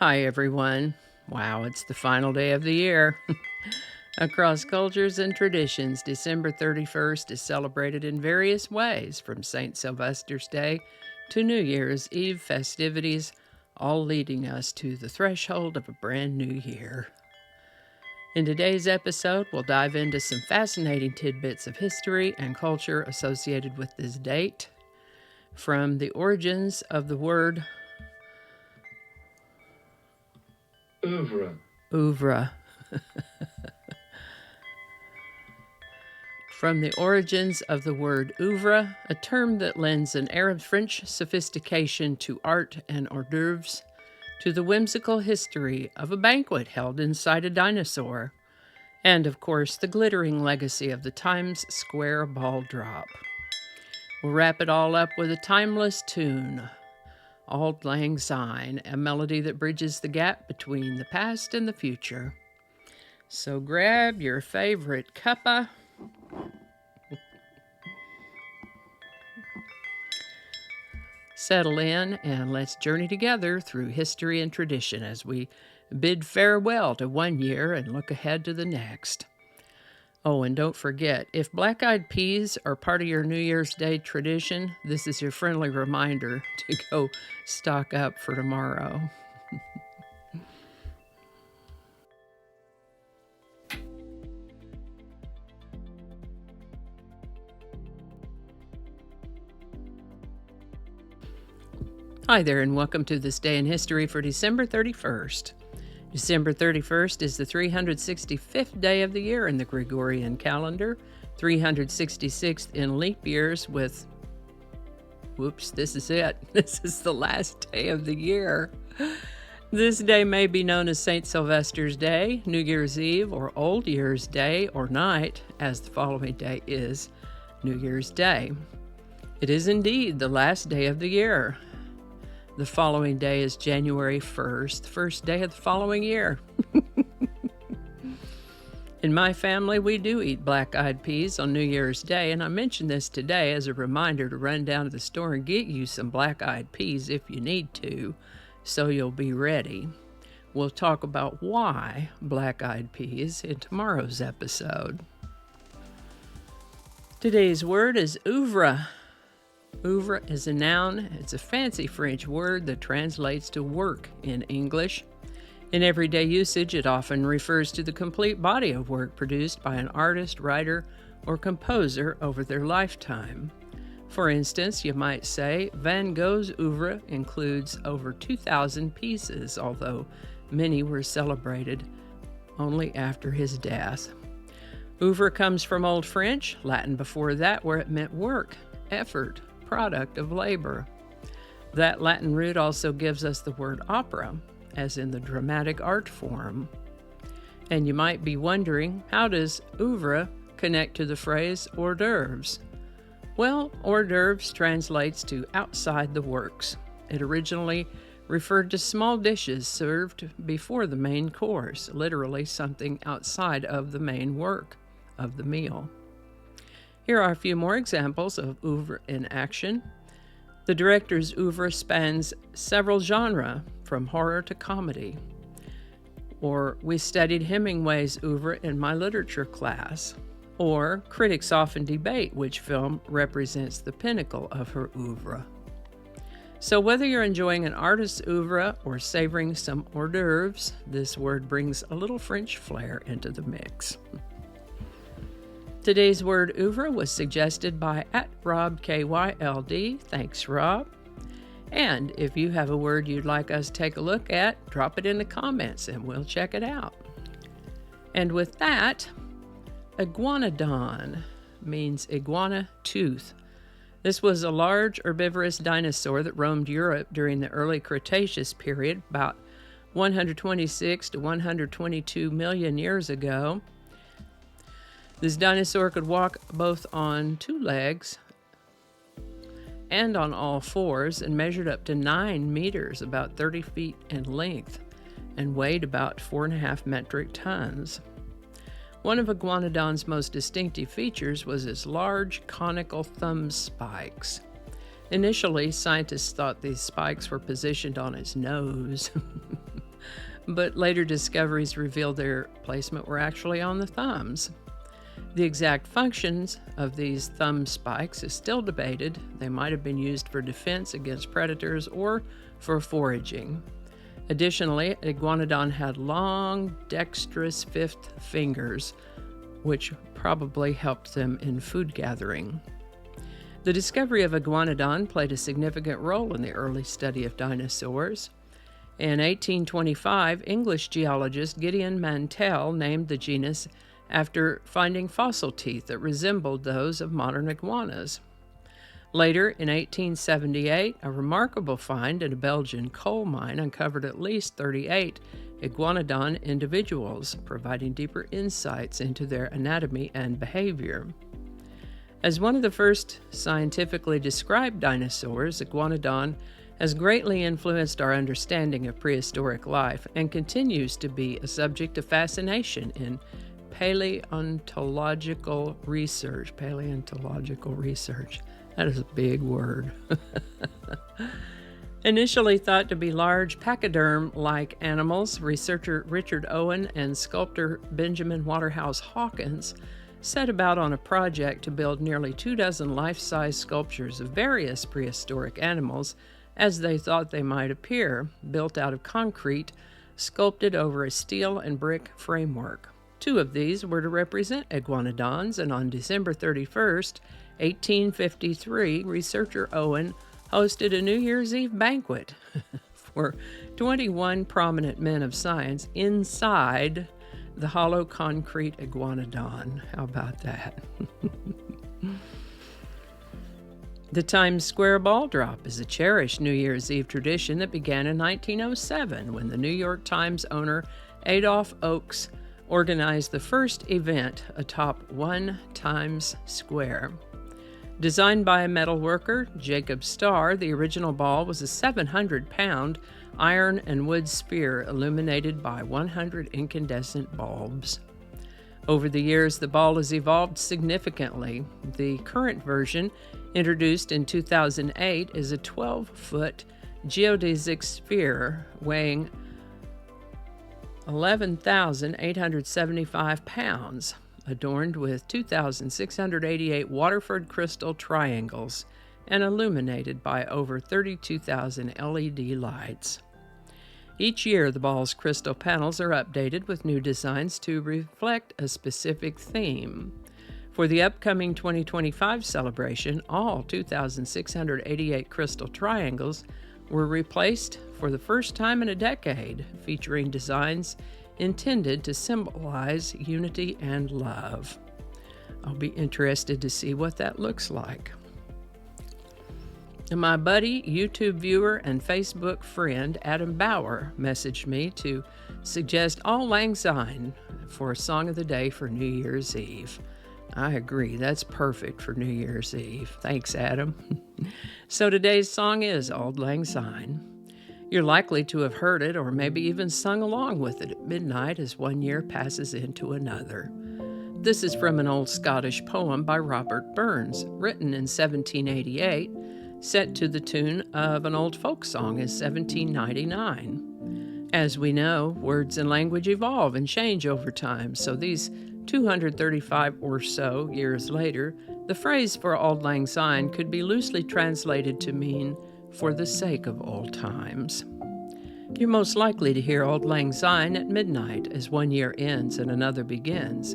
Hi, everyone. Wow, it's the final day of the year. Across cultures and traditions, December 31st is celebrated in various ways, from St. Sylvester's Day to New Year's Eve festivities, all leading us to the threshold of a brand new year. In today's episode, we'll dive into some fascinating tidbits of history and culture associated with this date, from the origins of the word Oeuvre. From the origins of the word oeuvre, a term that lends an air of French sophistication to art and hors d'oeuvres, to the whimsical history of a banquet held inside a dinosaur, and of course the glittering legacy of the Times Square ball drop. We'll wrap it all up with a timeless tune, Auld Lang Syne, a melody that bridges the gap between the past and the future. So grab your favorite cuppa, settle in, and let's journey together through history and tradition as we bid farewell to one year and look ahead to the next. Oh, and don't forget, if black-eyed peas are part of your New Year's Day tradition, this is your friendly reminder to go stock up for tomorrow. Hi there, and welcome to this day in history for December 31st. December 31st is the 365th day of the year in the Gregorian calendar, 366th in leap years with, whoops, this is it. This is the last day of the year. This day may be known as St. Sylvester's Day, New Year's Eve, or Old Year's Day or night, as the following day is New Year's Day. It is indeed the last day of the year. The following day is January 1st, the first day of the following year. In my family, we do eat black-eyed peas on New Year's Day, and I mention this today as a reminder to run down to the store and get you some black-eyed peas if you need to, so you'll be ready. We'll talk about why black-eyed peas in tomorrow's episode. Today's word is oeuvre. Oeuvre is a noun. It's a fancy French word that translates to work in English. In everyday usage, it often refers to the complete body of work produced by an artist, writer, or composer over their lifetime. For instance, you might say Van Gogh's oeuvre includes over 2,000 pieces, although many were celebrated only after his death. Oeuvre comes from Old French, Latin before that, where it meant work, effort, product of labor. That Latin root also gives us the word opera, as in the dramatic art form. And you might be wondering, how does oeuvre connect to the phrase hors d'oeuvres? Well, hors d'oeuvres translates to outside the works. It originally referred to small dishes served before the main course, literally something outside of the main work of the meal. Here are a few more examples of oeuvre in action. The director's oeuvre spans several genres, from horror to comedy. Or, we studied Hemingway's oeuvre in my literature class. Or, critics often debate which film represents the pinnacle of her oeuvre. So whether you're enjoying an artist's oeuvre or savoring some hors d'oeuvres, this word brings a little French flair into the mix. Today's word oeuvre was suggested by @RobKYLD. Thanks, Rob. And if you have a word you'd like us to take a look at, drop it in the comments and we'll check it out. And with that, Iguanodon means iguana tooth. This was a large herbivorous dinosaur that roamed Europe during the early Cretaceous period, about 126 to 122 million years ago. This dinosaur could walk both on two legs and on all fours and measured up to 9 meters, about 30 feet in length, and weighed about 4.5 metric tons. One of Iguanodon's most distinctive features was its large conical thumb spikes. Initially, scientists thought these spikes were positioned on its nose. but later discoveries revealed their placement were actually on the thumbs. The exact functions of these thumb spikes is still debated. They might have been used for defense against predators or for foraging. Additionally, Iguanodon had long, dexterous fifth fingers, which probably helped them in food gathering. The discovery of Iguanodon played a significant role in the early study of dinosaurs. In 1825, English geologist Gideon Mantell named the genus after finding fossil teeth that resembled those of modern iguanas. Later, in 1878, a remarkable find in a Belgian coal mine uncovered at least 38 Iguanodon individuals, providing deeper insights into their anatomy and behavior. As one of the first scientifically described dinosaurs, Iguanodon has greatly influenced our understanding of prehistoric life and continues to be a subject of fascination in paleontological research. That is a big word. Initially thought to be large pachyderm-like animals, researcher Richard Owen and sculptor Benjamin Waterhouse Hawkins set about on a project to build nearly 24 life-size sculptures of various prehistoric animals as they thought they might appear, built out of concrete, sculpted over a steel and brick framework. 2 of these were to represent iguanodons, and on December 31st, 1853, researcher Owen hosted a New Year's Eve banquet for 21 prominent men of science inside the hollow concrete iguanodon. How about that? The Times Square ball drop is a cherished New Year's Eve tradition that began in 1907 when the New York Times owner Adolph Oakes organized the first event atop 1 Times Square. Designed by a metal worker, Jacob Starr, the original ball was a 700-pound iron and wood sphere illuminated by 100 incandescent bulbs. Over the years, the ball has evolved significantly. The current version, introduced in 2008, is a 12-foot geodesic sphere weighing 11,875 pounds, adorned with 2,688 Waterford crystal triangles and illuminated by over 32,000 LED lights. Each year, the ball's crystal panels are updated with new designs to reflect a specific theme. For the upcoming 2025 celebration, all 2,688 crystal triangles were replaced for the first time in a decade, featuring designs intended to symbolize unity and love. I'll be interested to see what that looks like. And my buddy, YouTube viewer, and Facebook friend Adam Bauer messaged me to suggest Auld Lang Syne for a song of the day for New Year's Eve. I agree, that's perfect for New Year's Eve. Thanks, Adam. So today's song is Auld Lang Syne. You're likely to have heard it or maybe even sung along with it at midnight as one year passes into another. This is from an old Scottish poem by Robert Burns, written in 1788, set to the tune of an old folk song in 1799. As we know, words and language evolve and change over time, so these 235 or so years later, the phrase for Auld Lang Syne could be loosely translated to mean for the sake of old times. You're most likely to hear Auld Lang Syne at midnight as one year ends and another begins,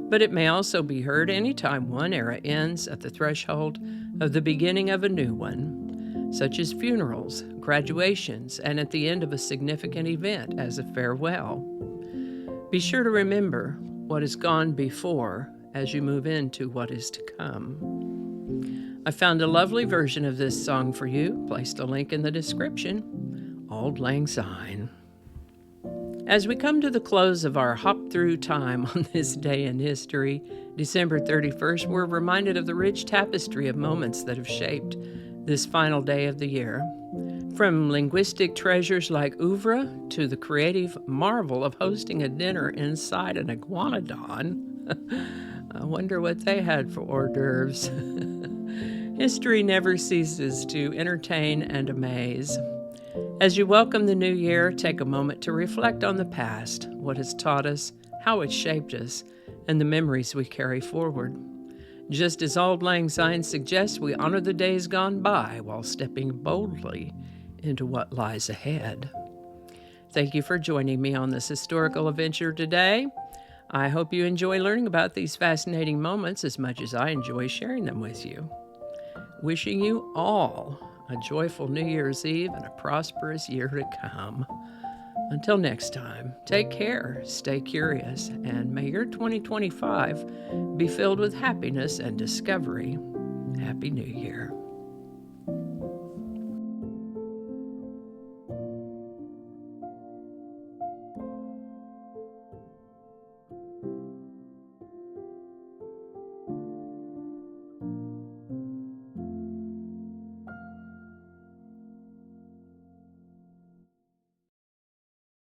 but it may also be heard anytime one era ends at the threshold of the beginning of a new one, such as funerals, graduations, and at the end of a significant event as a farewell. Be sure to remember what has gone before as you move into what is to come. I found a lovely version of this song for you, placed a link in the description. Auld Lang Syne. As we come to the close of our hop through time on this day in history, December 31st, we're reminded of the rich tapestry of moments that have shaped this final day of the year. From linguistic treasures like Oeuvre to the creative marvel of hosting a dinner inside an iguanodon. I wonder what they had for hors d'oeuvres. History never ceases to entertain and amaze. As you welcome the new year, take a moment to reflect on the past, what it's taught us, how it shaped us, and the memories we carry forward. Just as Auld Lang Syne suggests, we honor the days gone by while stepping boldly into what lies ahead. Thank you for joining me on this historical adventure today. I hope you enjoy learning about these fascinating moments as much as I enjoy sharing them with you. Wishing you all a joyful New Year's Eve and a prosperous year to come. Until next time, take care, stay curious, and may your 2025 be filled with happiness and discovery. Happy New Year.